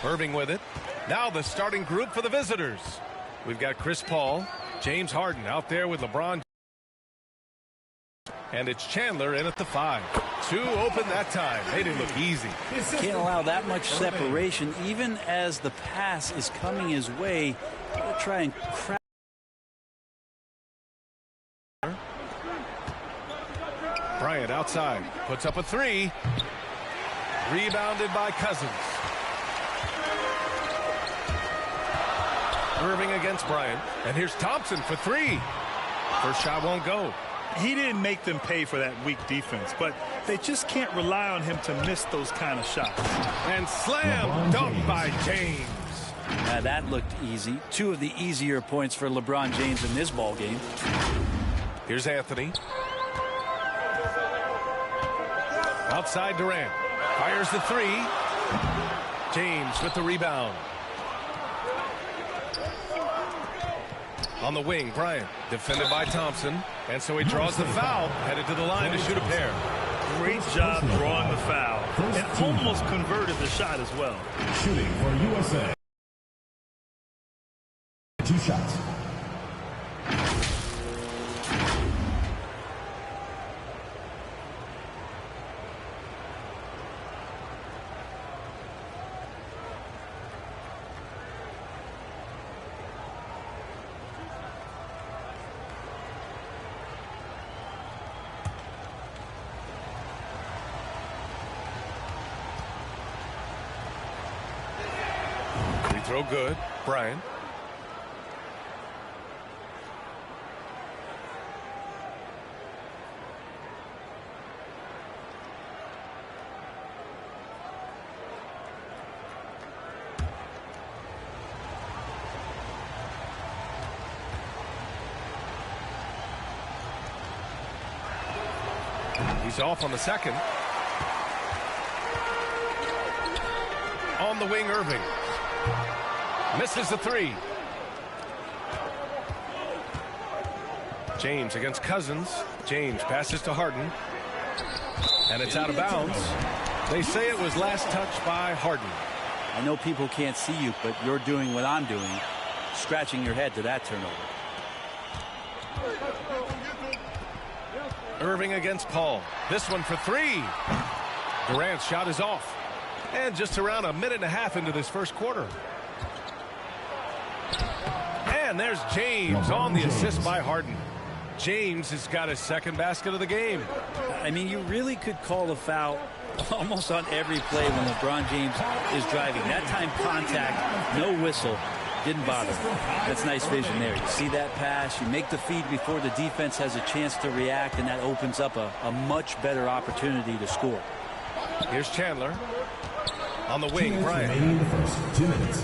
Irving with it. Now the starting group for the visitors. We've got Chris Paul, James Harden out there with LeBron. And it's Chandler in at the 5. 2 open that time. They didn't look easy. Can't allow that much separation. Even as the pass is coming his way, he'll try and crack. Bryant outside. Puts up a 3. Rebounded by Cousins. Irving against Bryant. And here's Thompson for 3. First shot won't go. He didn't make them pay for that weak defense, but they just can't rely on him to miss those kind of shots. And slam dunk by James. Now that looked easy. 2 of the easier points for LeBron James in this ball game. Here's Anthony. Outside Durant. Fires the 3. James with the rebound. On the wing, Bryant, defended by Thompson. And so he draws the foul, headed to the line to shoot a pair. Great job drawing the foul. And almost converted the shot as well. Shooting for USA. 2 shots. Throw good. Bryant. He's off on the second. On the wing, Irving. Misses the 3. James against Cousins. James passes to Harden. And it's out of bounds. They say it was last touched by Harden. I know people can't see you, but you're doing what I'm doing. Scratching your head to that turnover. Irving against Paul. This one for 3. Durant's shot is off. And just around a minute and a half into this first quarter. And there's James on the assist by Harden. James has got his second basket of the game. I mean, you really could call a foul almost on every play when LeBron James is driving. That time contact, no whistle, didn't bother. That's nice vision there. You see that pass, you make the feed before the defense has a chance to react, and that opens up a much better opportunity to score. Here's Chandler. On the wing, Bryant. Remaining the first 2 minutes.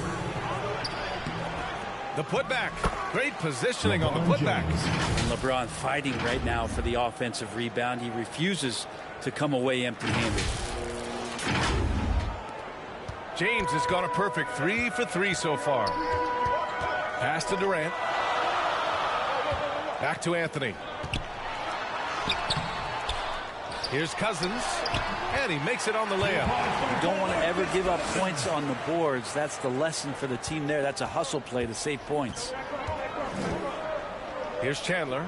The putback. Great positioning on the putback. And LeBron fighting right now for the offensive rebound. He refuses to come away empty-handed. James has gone a perfect 3 for 3 so far. Pass to Durant. Back to Anthony. Here's Cousins. And he makes it on the layup. You don't want to ever give up points on the boards. That's the lesson for the team there. That's a hustle play to save points. Here's Chandler.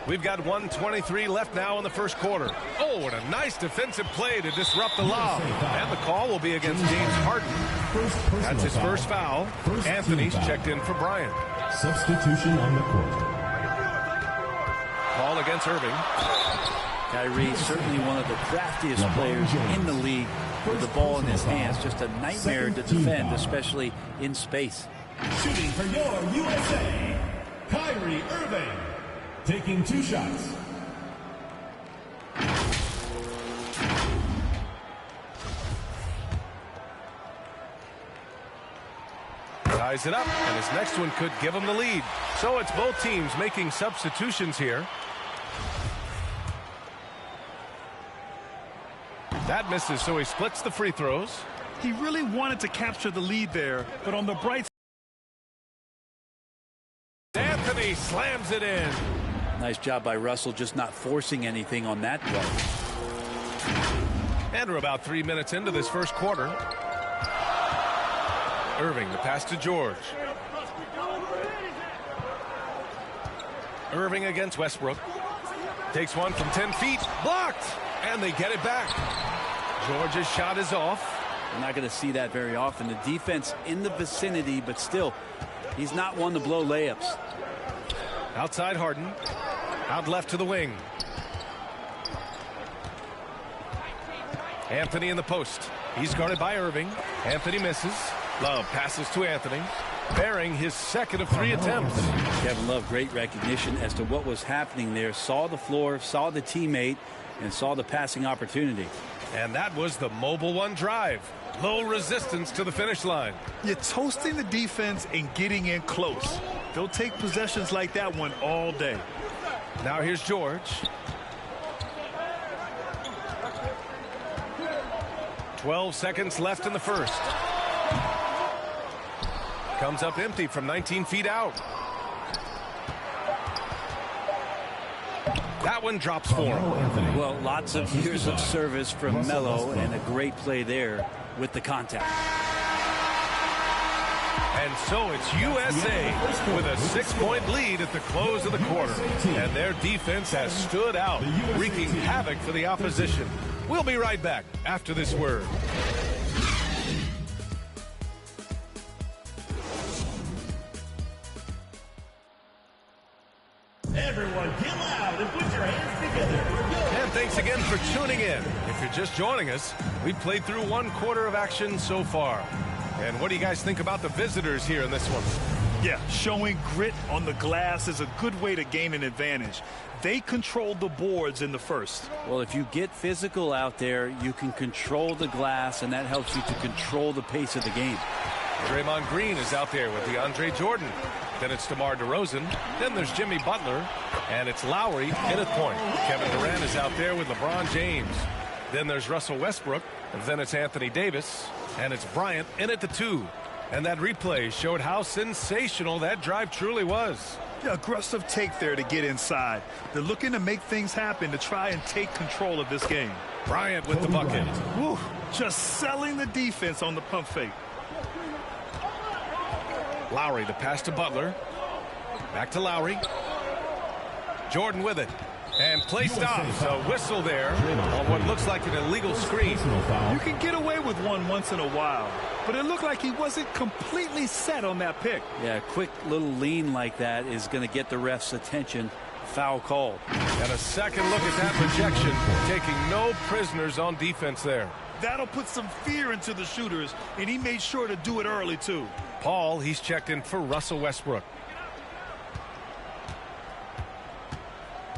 We've got 1:23 left now in the first quarter. Oh, and a nice defensive play to disrupt the lob. And the call will be against James Harden. That's his first foul. Anthony's checked in for Bryant. Substitution on the court. Ball against Irving. Kyrie, certainly one of the craftiest players in the league with the ball in his hands. Just a nightmare to defend, especially in space. Shooting for your USA, Kyrie Irving. Taking 2 shots. Ties it up, and his next one could give him the lead. So it's both teams making substitutions here. That misses, so he splits the free throws. He really wanted to capture the lead there, but on the bright side, Anthony slams it in. Nice job by Russell, just not forcing anything on that play. And we're about 3 minutes into this first quarter. Irving, the pass to George. Irving against Westbrook. Takes one from 10 feet. Blocked. And they get it back. George's shot is off. We're not going to see that very often. The defense in the vicinity, but still, he's not one to blow layups. Outside Harden. Out left to the wing. Anthony in the post. He's guarded by Irving. Anthony misses. Love passes to Anthony, bearing his second of 3 attempts. Kevin Love, great recognition as to what was happening there. Saw the floor, saw the teammate, and saw the passing opportunity. And that was the mobile one drive. Low resistance to the finish line. You're toasting the defense and getting in close. They'll take possessions like that one all day. Now here's George. 12 seconds left in the first. Comes up empty from 19 feet out. That one drops for him. Well, lots of years of service from Melo, and a great play there with the contact. And so it's USA with a 6-point lead at the close of the quarter. And their defense has stood out, wreaking havoc for the opposition. We'll be right back after this word. Everyone get loud and put your hands together. And thanks again for tuning in. If you're just joining us, we've played through 1 quarter of action so far. And what do you guys think about the visitors here in this one? Yeah, showing grit on the glass is a good way to gain an advantage. They controlled the boards in the first. Well, if you get physical out there, you can control the glass, and that helps you to control the pace of the game. Draymond Green is out there with DeAndre Jordan. Then it's DeMar DeRozan. Then there's Jimmy Butler. And it's Lowry in at point. Kevin Durant is out there with LeBron James. Then there's Russell Westbrook. And then it's Anthony Davis. And it's Bryant in at the 2. And that replay showed how sensational that drive truly was. Yeah, aggressive take there to get inside. They're looking to make things happen to try and take control of this game. Bryant with the bucket. Woo, just selling the defense on the pump fake. Lowry, the pass to Butler. Back to Lowry. Jordan with it. And play stops. A whistle there on what looks like an illegal screen. You can get away with one once in a while, but it looked like he wasn't completely set on that pick. Yeah, a quick little lean like that is going to get the ref's attention. Foul call. And a second look at that rejection, taking no prisoners on defense there. That'll put some fear into the shooters, and he made sure to do it early, too. Paul, he's checked in for Russell Westbrook.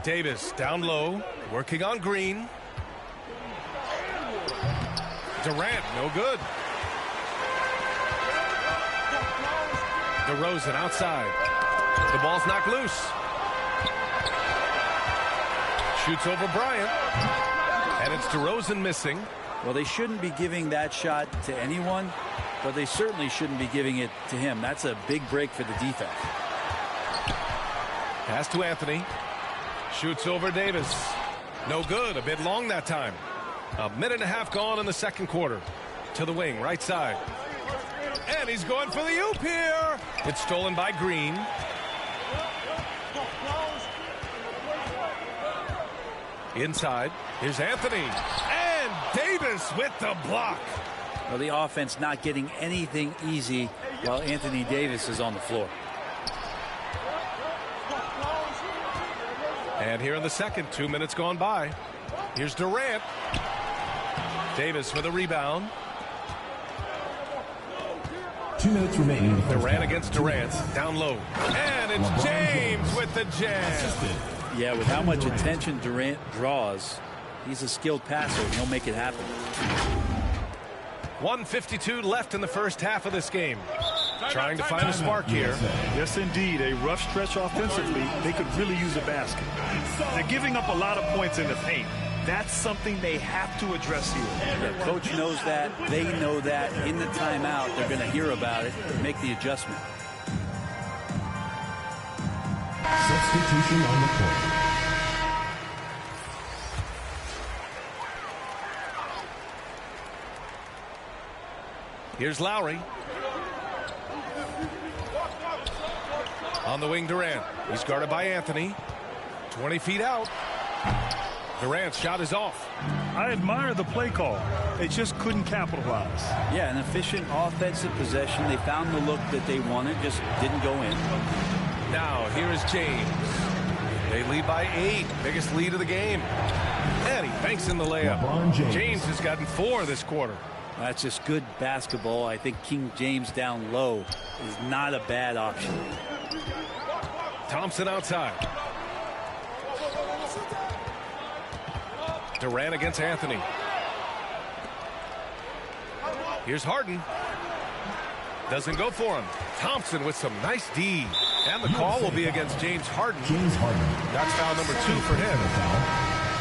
Davis down low, working on Green. Durant, no good. DeRozan outside. The ball's knocked loose. Shoots over Bryant. And it's DeRozan missing. Well, they shouldn't be giving that shot to anyone, but they certainly shouldn't be giving it to him. That's a big break for the defense. Pass to Anthony. Shoots over Davis. No good. A bit long that time. A minute and a half gone in the second quarter. To the wing, right side. And he's going for the oop here. It's stolen by Green. Inside. Here's Anthony. And Davis with the block. Well, the offense not getting anything easy while Anthony Davis is on the floor. And here in the second, 2 minutes gone by. Here's Durant. Davis with a rebound. 2 minutes remaining. Durant against Durant. Down low. And it's James with the jam. Yeah, with how much attention Durant draws, he's a skilled passer, and he'll make it happen. 1:52 left in the first half of this game. Trying to find a spark here. Yes, indeed. A rough stretch offensively. They could really use a basket. They're giving up a lot of points in the paint. That's something they have to address here. Yeah, coach knows that. They know that. In the timeout, they're going to hear about it and make the adjustment. Substitution on the court. 1 Here's Lowry. On the wing, Durant. He's guarded by Anthony. 20 feet out. Durant's shot is off. I admire the play call. They just couldn't capitalize. Yeah, an efficient offensive possession. They found the look that they wanted, just didn't go in. Now, here is James. They lead by 8. Biggest lead of the game. And he banks in the layup. James has gotten 4 this quarter. That's just good basketball. I think King James down low is not a bad option. Thompson outside. Durant against Anthony. Here's Harden. Doesn't go for him. Thompson with some nice D. And the call will be against James Harden. That's foul number 2 for him.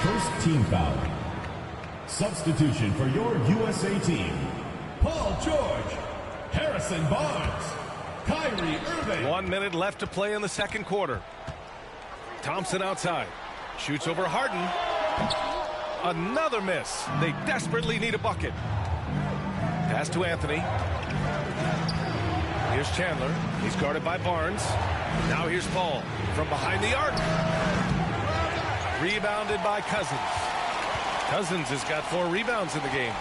First team foul. Substitution for your USA team. Paul George, Harrison Barnes, Kyrie Irving. 1 minute left to play in the second quarter. Thompson outside. Shoots over Harden. Another miss. They desperately need a bucket. Pass to Anthony. Here's Chandler. He's guarded by Barnes. Now here's Paul from behind the arc. Rebounded by Cousins. Cousins has got 4 rebounds in the game.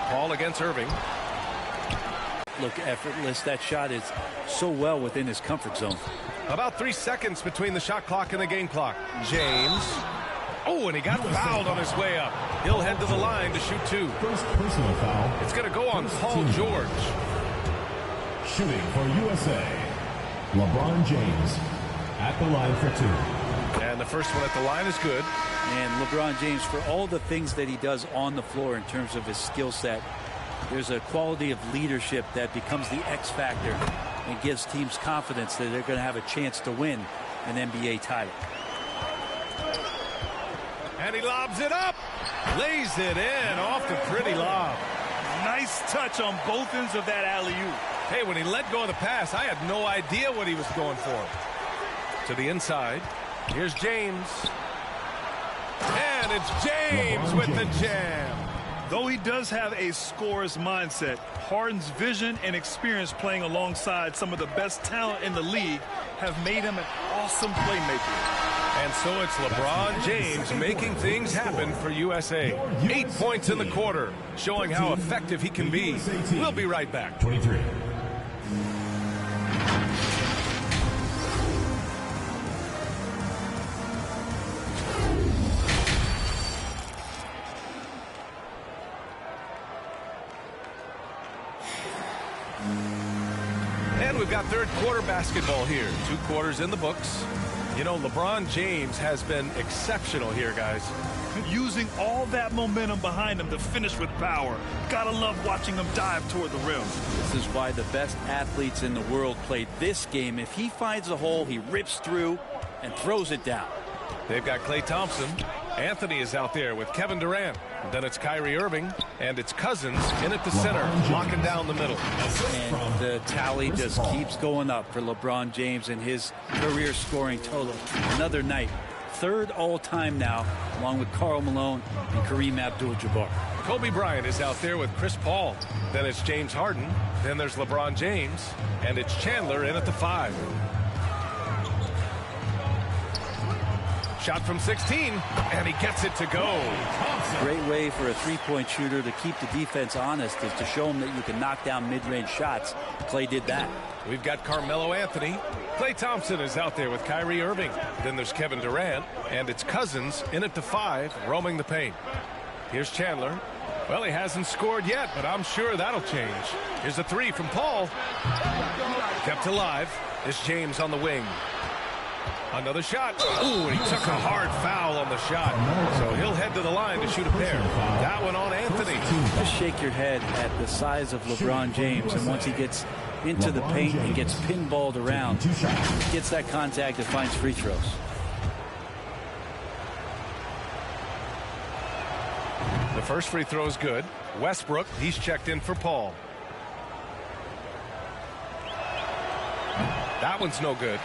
Paul against Irving. Look effortless. That shot is so well within his comfort zone. About 3 seconds between the shot clock and the game clock. James. Oh, and he got fouled on his way up. He'll head to the line to shoot 2. First personal foul. It's going to go on Paul George. Shooting for USA, LeBron James at the line for 2. And the first one at the line is good. And LeBron James, for all the things that he does on the floor in terms of his skill set, there's a quality of leadership that becomes the X factor and gives teams confidence that they're going to have a chance to win an NBA title. And he lobs it up. Lays it in off the pretty lob. Nice touch on both ends of that alley-oop. Hey, when he let go of the pass, I had no idea what he was going for. To the inside. Here's James. And it's James with the jam. Though he does have a scorer's mindset, Harden's vision and experience playing alongside some of the best talent in the league have made him an awesome playmaker. And so it's LeBron James making things happen for USA. 8 points in the quarter, showing how effective he can be. We'll be right back. 23. And we've got third quarter basketball here. 2 quarters in the books. You know, LeBron James has been exceptional here, guys. Using all that momentum behind him to finish with power. Gotta love watching him dive toward the rim. This is why the best athletes in the world play this game. If he finds a hole, he rips through and throws it down. They've got Klay Thompson. Anthony is out there with Kevin Durant. Then it's Kyrie Irving, and it's Cousins in at the center, locking down the middle. And the tally just keeps going up for LeBron James and his career scoring total. Another night, 3rd all-time now, along with Karl Malone and Kareem Abdul-Jabbar. Kobe Bryant is out there with Chris Paul. Then it's James Harden. Then there's LeBron James, and it's Chandler in at the 5. Shot from 16, and he gets it to go. Great way for a three-point shooter to keep the defense honest is to show them that you can knock down mid-range shots. Klay did that. We've got Carmelo Anthony. Klay Thompson is out there with Kyrie Irving. Then there's Kevin Durant, and it's Cousins in at the 5, roaming the paint. Here's Chandler. Well, he hasn't scored yet, but I'm sure that'll change. Here's a 3 from Paul. Kept alive. It's James on the wing. Another shot. Ooh, and he took a hard foul on the shot. So he'll head to the line to shoot a pair. That one on Anthony. Just shake your head at the size of LeBron James, and once he gets into the paint and gets pinballed around, gets that contact and finds free throws. The first free throw is good. Westbrook, he's checked in for Paul. That one's no good.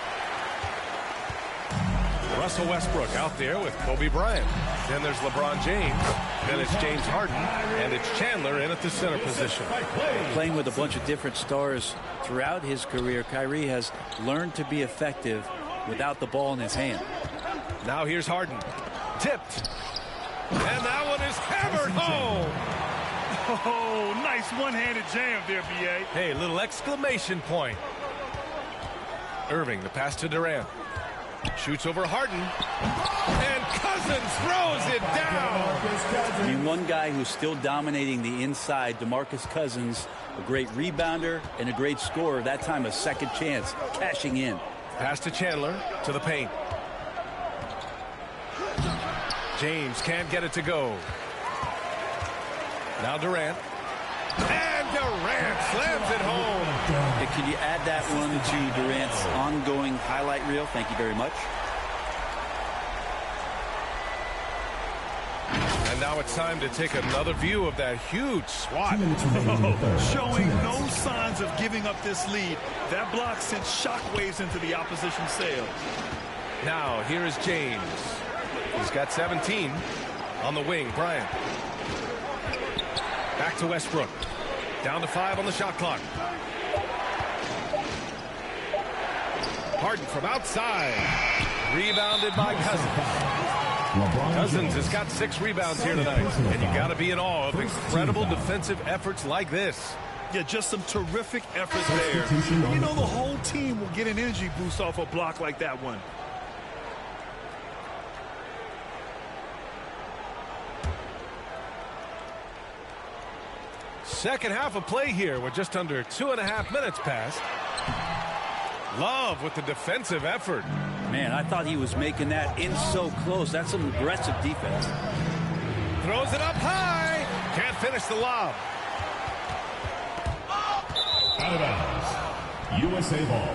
Russell Westbrook out there with Kobe Bryant. Then there's LeBron James. Then it's James Harden. And it's Chandler in at the center position. Playing with a bunch of different stars throughout his career, Kyrie has learned to be effective without the ball in his hand. Now here's Harden. Tipped. And that one is hammered home. Oh, nice one-handed jam there, B.A. Hey, little exclamation point. Irving, the pass to Durant. Shoots over Harden. And Cousins throws it down. I mean, one guy who's still dominating the inside, DeMarcus Cousins, a great rebounder and a great scorer. That time a second chance, cashing in. Pass to Chandler, to the paint. James can't get it to go. Now Durant. And Durant slams it home. Hey, can you add that one to Durant's ongoing highlight reel? Thank you very much. And now it's time to take another view of that huge swat. Showing no signs of giving up this lead. That block sent shockwaves into the opposition sails. Now here is James. He's got 17 on the wing. Bryant. Back to Westbrook. Down to 5 on the shot clock. Harden from outside. Rebounded by Cousins. Cousins has got 6 rebounds here tonight. And you got to be in awe of incredible defensive efforts like this. Yeah, just some terrific effort there. You know, the whole team will get an energy boost off a block like that one. Second half of play here with just under 2.5 minutes passed. Love with the defensive effort. Man, I thought he was making that in so close. That's some aggressive defense. Throws it up high. Can't finish the lob. Out of bounds. USA ball.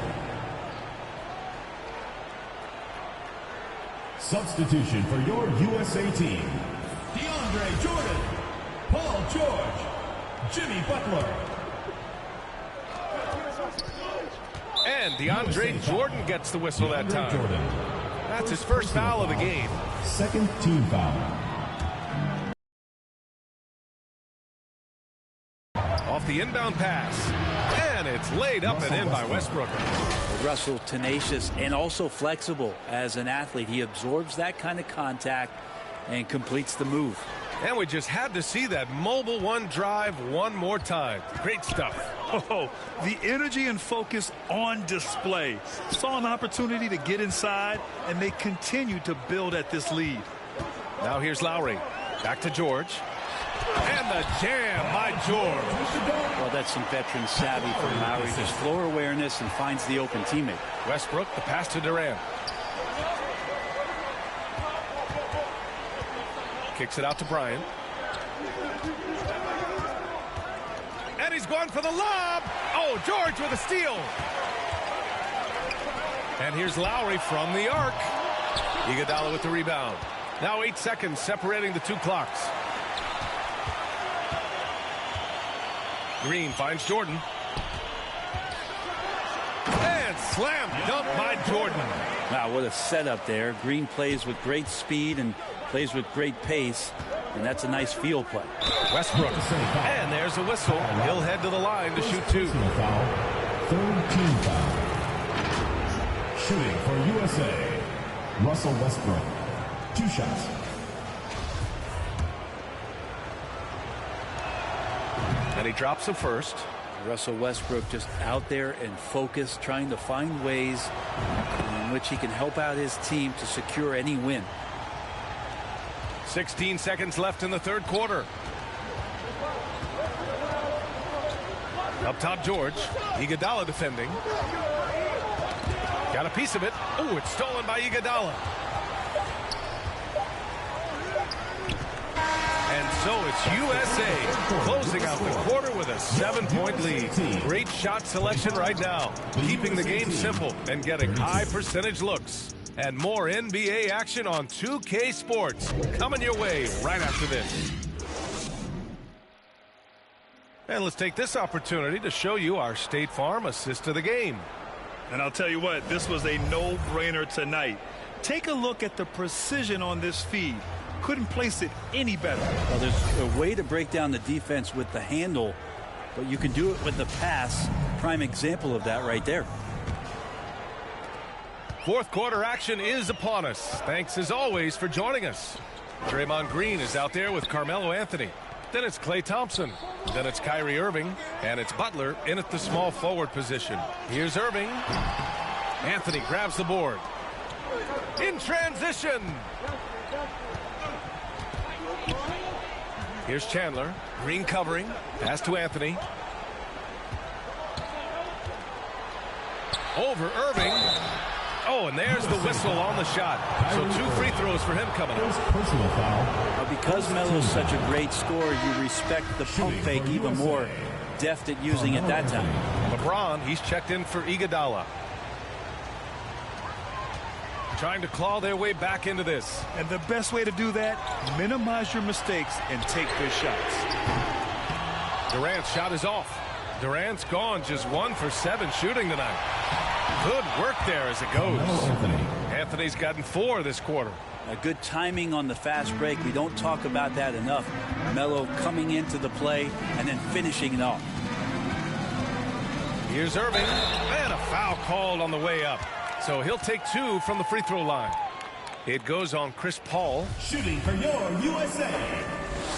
Substitution for your USA team. DeAndre Jordan. Paul George. Jimmy Butler. And DeAndre Jordan gets the whistle that time. That's his first foul of the game. Second team foul. Off the inbound pass. And it's laid up and in by Westbrook. Russell, tenacious and also flexible as an athlete. He absorbs that kind of contact and completes the move. And we just had to see that mobile one drive one more time. Great stuff. Oh, the energy and focus on display. Saw an opportunity to get inside, and they continue to build at this lead. Now here's Lowry. Back to George. And the jam by George. Well, that's some veteran savvy from Lowry. Just floor awareness and finds the open teammate. Westbrook, the pass to Durant. Kicks it out to Bryant. And he's going for the lob. Oh, George with a steal. And here's Lowry from the arc. Iguodala with the rebound. Now 8 seconds separating the two clocks. Green finds Jordan. And slam dunk by Jordan. Wow, what a setup there. Green plays with great speed and plays with great pace, and that's a nice field play. Westbrook, and there's a whistle. He'll head to the line to shoot 2. Third team foul. Shooting for USA, Russell Westbrook. 2 shots. And he drops the first. Russell Westbrook just out there and focused, trying to find ways in which he can help out his team to secure any win. 16 seconds left in the third quarter. Up top, George. Iguodala defending. Got a piece of it. Oh, it's stolen by Iguodala. And so it's USA closing out the quarter with a 7-point lead. Great shot selection right now, keeping the game simple and getting high percentage looks. And more NBA action on 2K Sports coming your way right after this. And let's take this opportunity to show you our State Farm assist of the game. And I'll tell you what, this was a no-brainer tonight. Take a look at the precision on this feed. Couldn't place it any better. Well, there's a way to break down the defense with the handle, but you can do it with the pass. Prime example of that right there. Fourth quarter action is upon us. Thanks as always for joining us. Draymond Green is out there with Carmelo Anthony. Then it's Klay Thompson. Then it's Kyrie Irving. And it's Butler in at the small forward position. Here's Irving. Anthony grabs the board. In transition. Here's Chandler. Green covering. Pass to Anthony. Over Irving. Oh, and there's the whistle on the shot. So 2 free throws for him coming up. Personal foul. Now, because Melo's such a great scorer, you respect the pump fake even more. Deft at using it that time. LeBron, he's checked in for Iguodala. Trying to claw their way back into this. And the best way to do that, minimize your mistakes and take good shots. Durant's shot is off. Durant's gone just 1 for 7 shooting tonight. Good work there as it goes. Anthony's gotten 4 this quarter. A good timing on the fast break. We don't talk about that enough. Melo coming into the play and then finishing it off. Here's Irving. And a foul called on the way up. So he'll take 2 from the free throw line. It goes on Chris Paul. Shooting for your USA,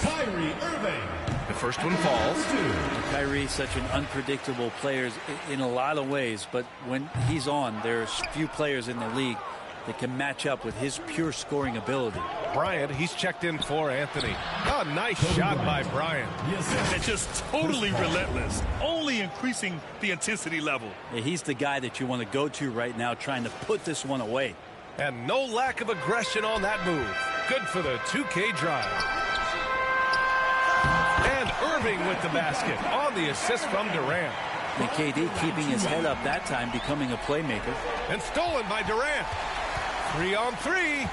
Kyrie Irving. The first one falls. Kyrie's such an unpredictable player in a lot of ways, but when he's on, there's few players in the league that can match up with his pure scoring ability. Bryant, he's checked in for Anthony. Oh, nice shot by Bryant. And just totally relentless, only increasing the intensity level. Yeah, he's the guy that you want to go to right now, trying to put this one away. And no lack of aggression on that move. Good for the 2K drive. And Irving with the basket on the assist from Durant. And KD keeping his head up that time, becoming a playmaker. And stolen by Durant. 3 on 3.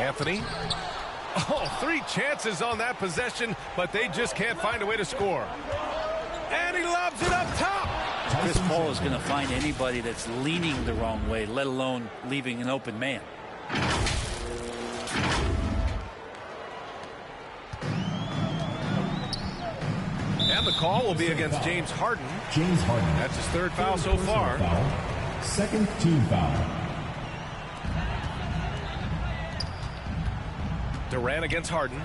Anthony. Oh, 3 chances on that possession, but they just can't find a way to score. And he lobs it up top. Chris Paul is going to find anybody that's leaning the wrong way, let alone leaving an open man. And the call will be against James Harden. James Harden. That's his 3rd foul so far. Second team foul. Durant against Harden.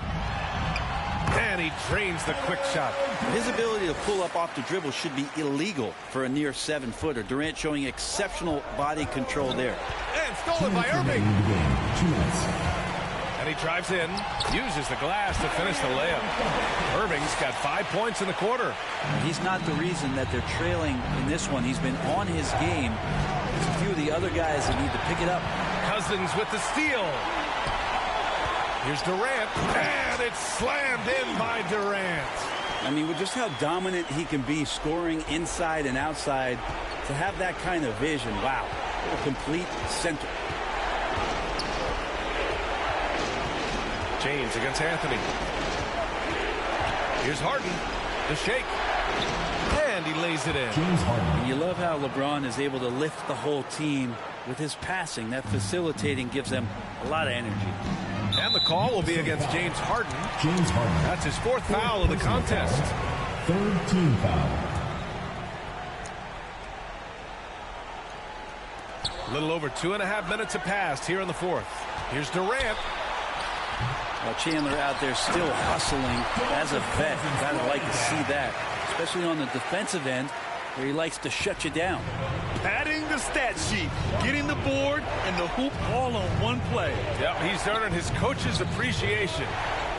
And he drains the quick shot. His ability to pull up off the dribble should be illegal for a near 7-footer. Durant showing exceptional body control there. And stolen by Irving. 2 minutes. And he drives in, uses the glass to finish the layup. Irving's got 5 points in the quarter. He's not the reason that they're trailing in this one. He's been on his game. There's a few of the other guys that need to pick it up. Cousins with the steal. Here's Durant, and it's slammed in by Durant. I mean, with just how dominant he can be scoring inside and outside, to have that kind of vision, wow, a complete center. James against Anthony. Here's Harden, the shake, and he lays it in. James Harden. And you love how LeBron is able to lift the whole team with his passing. That facilitating gives them a lot of energy. And the call will be against James Harden. James Harden. That's his 4th foul of the contest. 3rd team foul. A little over 2.5 minutes have passed here in the 4th. Here's Durant. Well, Chandler out there still hustling as a vet. You gotta like to see that, especially on the defensive end, where he likes to shut you down. Padding the stat sheet, getting the board and the hoop all on one play. Yep, he's earning his coach's appreciation.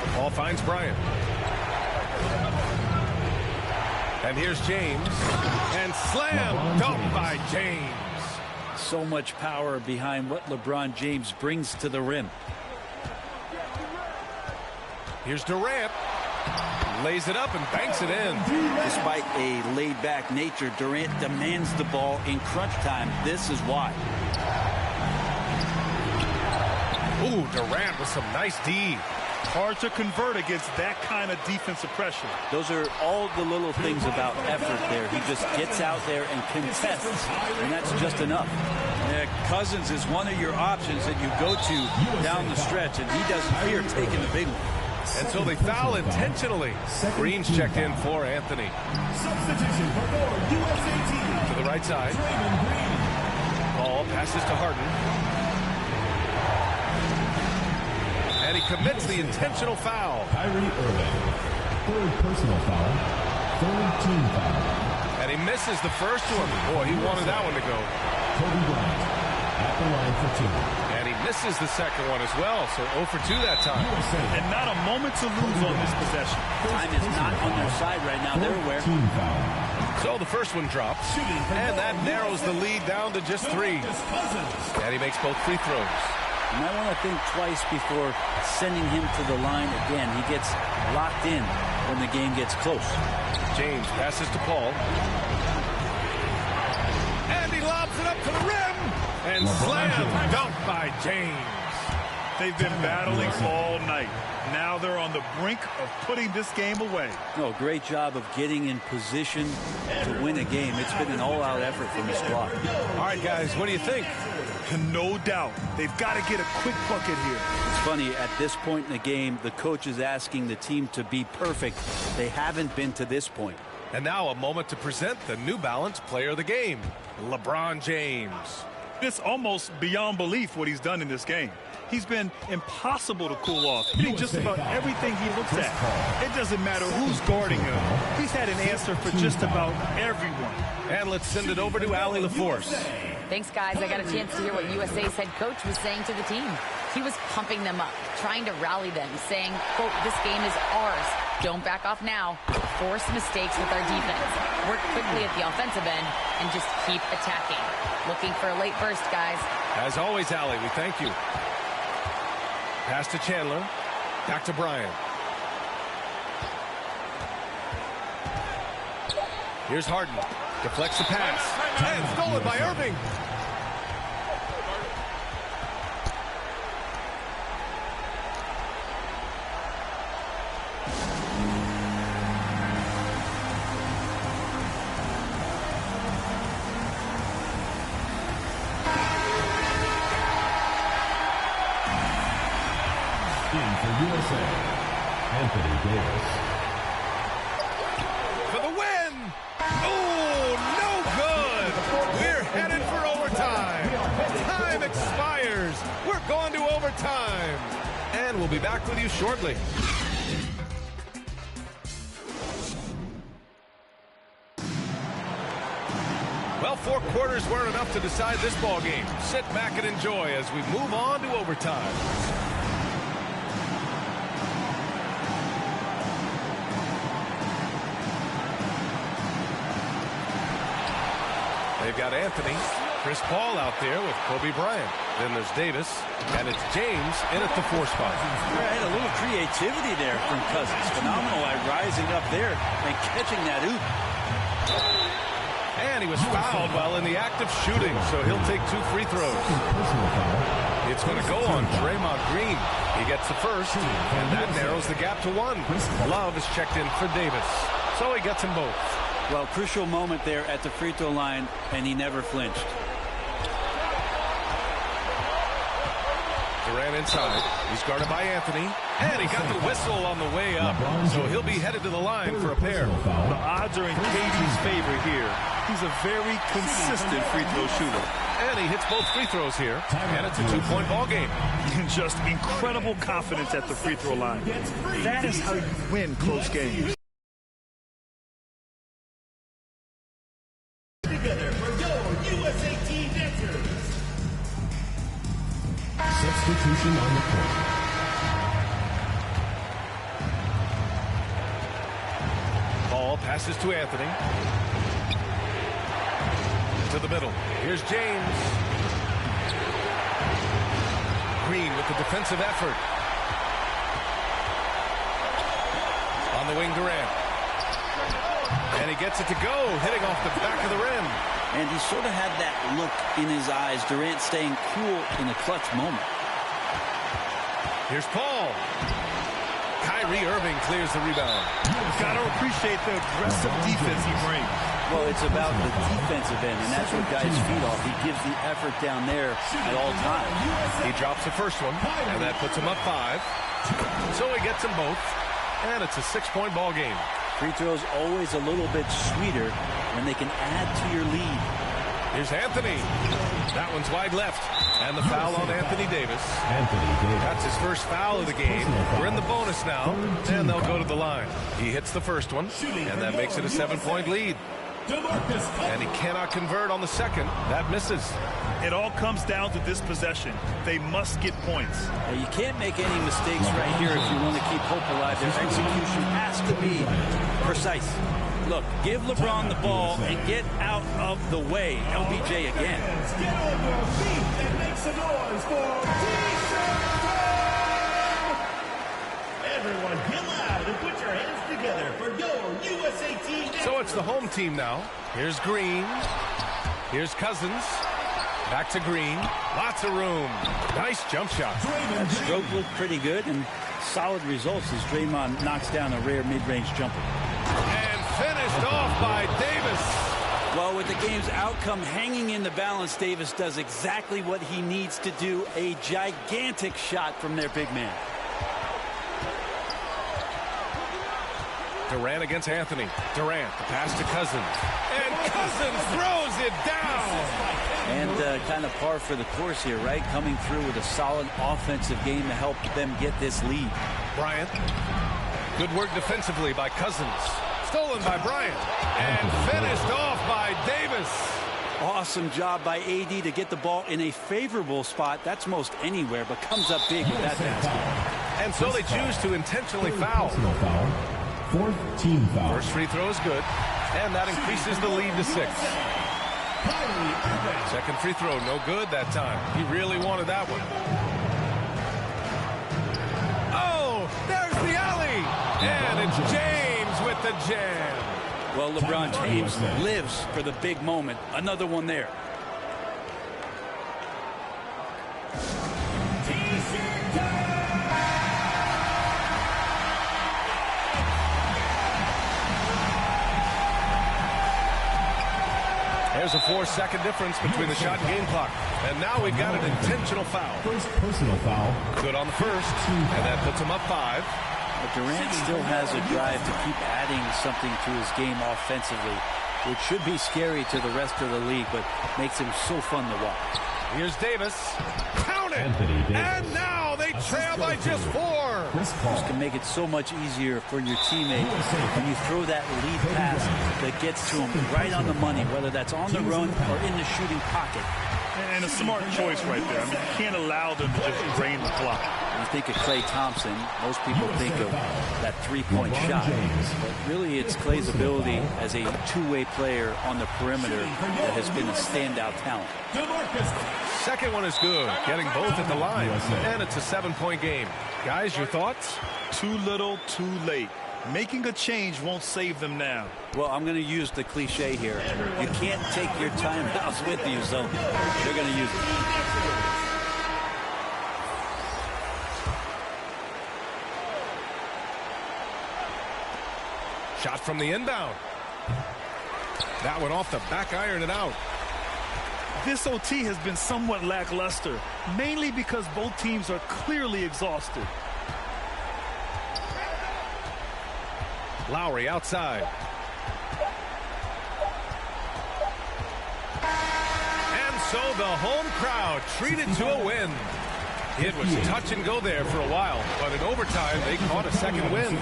The ball finds Bryant. And here's James. And slam dunk by James. So much power behind what LeBron James brings to the rim. Here's Durant. Lays it up and banks it in. Despite a laid-back nature, Durant demands the ball in crunch time. This is why. Ooh, Durant with some nice D. Hard to convert against that kind of defensive pressure. Those are all the little things about effort there. He just gets out there and contests, and that's just enough. And Yeah, Cousins is one of your options that you go to down the stretch, and he doesn't fear taking the big one. And so they foul intentionally. Green's checked in for Anthony. Substitution for your USA team. To the right side. Ball passes to Harden. And he commits the intentional foul. Kyrie Irving. Third personal foul. Third team foul. And he misses the first one. Boy, he wanted that one to go. Kobe Bryant at the line for two. And he misses the second one as well. So 0 for 2 that time. And not a moment to lose on this possession. Time is not on their side right now. They're aware. Team foul. So the first one drops. And that narrows the lead down to just 3. And he makes both free throws. You might want to think twice before sending him to the line again. He gets locked in when the game gets close. James passes to Paul. And he lobs it up to the rim. And slam dunk by James. They've been battling all night. Now they're on the brink of putting this game away. No, great job of getting in position to win a game. It's been an all-out effort from the squad. All right, guys, what do you think? No doubt. They've got to get a quick bucket here. It's funny, at this point in the game, the coach is asking the team to be perfect. They haven't been to this point. And now a moment to present the New Balance Player of the Game, LeBron James. It's almost beyond belief what he's done in this game. He's been impossible to cool off, hitting just about everything he looks at. It doesn't matter who's guarding him. He's had an answer for just about everyone. And let's send it over to Allie LaForce. Thanks, guys. I got a chance to hear what USA's head coach was saying to the team. He was pumping them up, trying to rally them, saying, quote, "This game is ours. Don't back off now. Force mistakes with our defense. Work quickly at the offensive end and just keep attacking." Looking for a late burst, guys. As always, Allie, we thank you. Pass to Chandler. Back to Bryant. Here's Harden. Deflects the pass. And stolen by Irving. In for USA, Anthony Davis. For the win! Oh, no good! We're headed for overtime. Time expires. We're going to overtime. And we'll be back with you shortly. Well, 4 quarters weren't enough to decide this ball game. Sit back and enjoy as we move on to overtime. They've got Anthony, Chris Paul out there with Kobe Bryant. Then there's Davis, and it's James in at the 4 spot. Had a little creativity there from Cousins. Phenomenal at rising up there and catching that oop. And he was fouled while in the act of shooting, so he'll take 2 free throws. It's going to go on Draymond Green. He gets the first, and that narrows the gap to 1. Love is checked in for Davis, so he gets them both. Well, crucial moment there at the free throw line, and he never flinched. Durant inside. He's guarded by Anthony. And he got the whistle on the way up. So he'll be headed to the line for a pair. The odds are in KD's favor here. He's a very consistent free throw shooter. And he hits both free throws here. And it's a 2-point ball game. And just incredible confidence at the free throw line. That is how you win close games. Together for your USA team dancers. Substitution on the court. Ball passes to Anthony. To the middle. Here's James. Green with the defensive effort. On the wing, Durant. And he gets it to go, hitting off the back of the rim. And he sort of had that look in his eyes. Durant staying cool in a clutch moment. Here's Paul. Kyrie Irving clears the rebound. Got to appreciate the aggressive defense he brings. Well, it's about the defensive end, and that's what guys feed off. He gives the effort down there at all times. He drops the first one, and that puts him up 5. So he gets them both, and it's a 6-point ball game. Free throws always a little bit sweeter when they can add to your lead. Here's Anthony. That one's wide left. And the foul on Anthony Davis. That's his first foul of the game. We're in the bonus now, and they'll go to the line. He hits the first one, and that makes it a 7-point lead. And he cannot convert on the second. That misses. It all comes down to this possession. They must get points. Now, you can't make any mistakes right here if you want to keep hope alive. Their execution has to be precise. Look, give LeBron the ball and get out of the way. LBJ again. Get on your feet and make some noise for everyone, get loud and put your hands together for your USA team. So it's the home team now. Here's Green. Here's Cousins. Back to Green. Lots of room. Nice jump shot. That stroke looked pretty good, and solid results as Draymond knocks down a rare mid-range jumper. And finished off by Davis. Well, with the game's outcome hanging in the balance, Davis does exactly what he needs to do. A gigantic shot from their big man. Durant against Anthony. Durant, the pass to Cousins. And Cousins throws it down. And kind of par for the course here, right? Coming through with a solid offensive game to help them get this lead. Bryant. Good work defensively by Cousins. Stolen by Bryant. And finished off by Davis. Awesome job by AD to get the ball in a favorable spot. That's most anywhere, but comes up big with that basket. And so they choose to intentionally foul. Fourth team foul. First free throw is good. And that increases the lead to 6. Second free throw, no good that time. He really wanted that one. Oh, there's the alley. And it's James with the jam. Well, LeBron James lives for the big moment. Another one there. There's a 4-second difference between the shot and game clock. And now we've got an intentional foul. First personal foul. Good on the first. And that puts him up 5. But Durant still has a drive to keep adding something to his game offensively, which should be scary to the rest of the league, but makes him so fun to watch. Here's Davis. Count it! And now they trail by just 4. This can make it so much easier for your teammate when you throw that lead pass that gets to him right on the money, whether that's on the run or in the shooting pocket. And a smart choice right there. I mean, you can't allow them to just drain the clock. When you think of Klay Thompson, most people think of that three-point shot. But really, it's Klay's ability as a two-way player on the perimeter that has been a standout talent. Second one is good, getting both at the line. And it's a 7-point game. Guys, your thoughts? Too little, too late. Making a change won't save them now. Well, I'm going to use the cliche here. You can't take your timeouts with you, so they're going to use it. Shot from the inbound. That one off the back iron and out. This OT has been somewhat lackluster, mainly because both teams are clearly exhausted. Lowry outside. And so the home crowd treated to a win. It was touch and go there for a while, but in overtime, they caught a second win.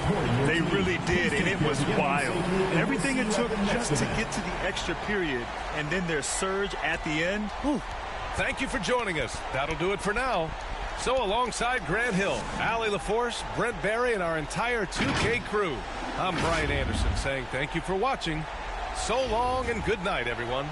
They really did, and it was wild. Everything it took just to get to the extra period, and then their surge at the end. Whew. Thank you for joining us. That'll do it for now. So alongside Grant Hill, Allie LaForce, Brent Barry, and our entire 2K crew, I'm Brian Anderson saying thank you for watching. So long and good night, everyone.